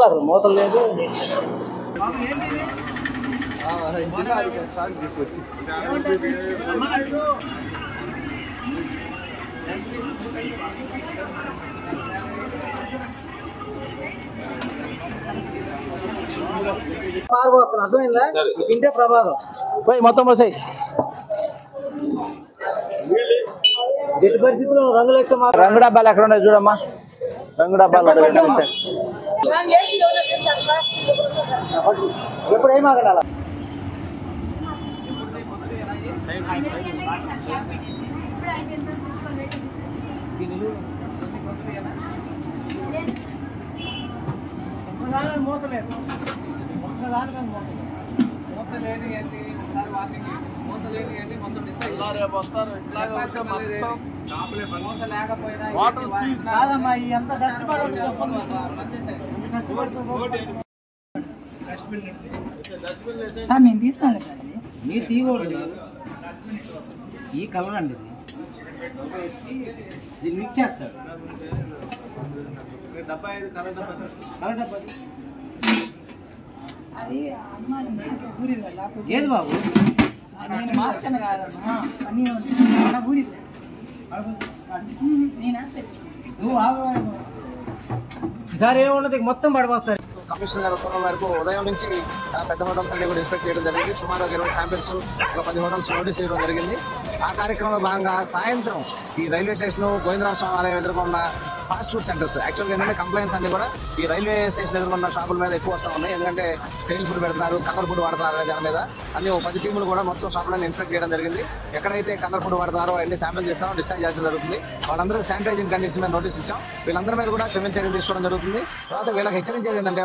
అసలు మూతలు లేదు. పారిపోతున్నా, అర్థమైందా? తింటే ప్రమాదం. పోయి మొత్తం పోసాయి. ఎట్టి పరిస్థితుల్లో రంగులు వేస్తే రంగు డబ్బాలు ఎక్కడ ఉన్నాయి చూడమ్మా. రంగు డబ్బాలు ఎప్పుడు ఏమాగడాల ఒక్కదాని మూతలేదు, ఒక్కదాని మీద మూతలేదు. మూత లేని ఏంటి ఒకసారి వార్నింగ్, మూత లేని ఏంటి మొత్తం డిసైడ్ కాదమ్మా. ఎంత కష్టపడి సార్ నేను తీస్తాను కదండి. మీరు తీయకూడదు. ఈ కలర్ అండి దీన్ని మిక్స్ చేస్తాడు. కలర్ డబ్బా అది అమ్మ ఊరి ఏది బాబు? నేను మాస్టర్ కాదమ్మా, అన్నీ ఊరి నేను నువ్వు ఆగు. ఈసారి ఏమున్నది మొత్తం పడిపోస్తారు. కమిషనర్ ఉత్తర్వుల మేరకు ఉదయం నుంచి పెద్ద హోటల్స్ అన్ని కూడా ఇన్స్పెక్ట్ చేయడం జరిగింది. సుమారు 20 శాంపిల్స్, ఒక 10 హోటల్స్ నోటీస్ చేయడం జరిగింది. ఆ కార్యక్రమంలో భాగంగా సాయంత్రం ఈ రైల్వే స్టేషన్, గోవిందరాజ స్వామి ఆలయం ఎదుర్కొన్న ఫాస్ట్ ఫుడ్ సెంటర్స్, యాక్చువల్గా ఏంటంటే కంప్లైంట్స్ అన్ని కూడా ఈ రైల్వే స్టేషన్ ఎదుర్కొన్న షాపుల మీద ఎక్కువ వస్తూ ఉన్నాయి. ఎందుకంటే స్టైల్ ఫుడ్ పెడుతున్నారు, కలర్ ఫుడ్ వాడుతున్నారు అనే దాని మీద అన్ని 10 టీములు కూడా మొత్తం షాపులను ఇన్స్పెక్ట్ చేయడం జరిగింది. ఎక్కడైతే కలర్ ఫుడ్ వాడుతున్నారో అన్ని శాంపిల్ చేస్తామో డిశ్చార్జ్ చేయడం జరుగుతుంది. వాళ్ళందరూ శానిటైజింగ్ కండిషన్ మీద నోటీస్ ఇచ్చాం. వీళ్ళందరి మీద కూడా క్రిమినల్ చర్యలు తీసుకోవడం జరుగుతుంది. తర్వాత వీళ్ళకి హెచ్చరించేది ఏంటంటే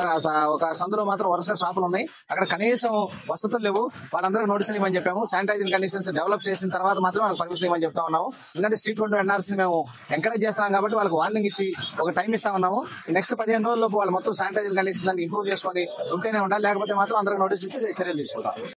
ఒక సందులో మాత్రం వరుస షాపులు ఉన్నాయి, అక్కడ కనీసం వసతులు లేవు. వాళ్ళందరికీ నోటీసులు ఇవ్వమని చెప్పాము. శానిటైజింగ్ కండిషన్స్ డెవలప్ చేసిన తర్వాత మాత్రం వాళ్ళకి పర్మిషన్ ఇవ్వమని చెప్తా ఉన్నాము. ఎందుకంటే స్ట్రీట్ ఫుడ్ వెండర్స్ ని మేము ఎంకరేజ్ చేస్తున్నాం కాబట్టి వాళ్ళకి వార్నింగ్ ఇచ్చి ఒక టైం ఇస్తా ఉన్నాము. నెక్స్ట్ 15 రోజుల్లోపు వాళ్ళు మొత్తం శానిటైజింగ్ కండిషన్స్ అన్ని ఇంప్రూవ్ చేసుకొని ఉంటేనే ఉండాలి, లేకపోతే మాత్రం అందరికి నోటీస్ ఇచ్చి చర్యలు తీసుకుంటాం.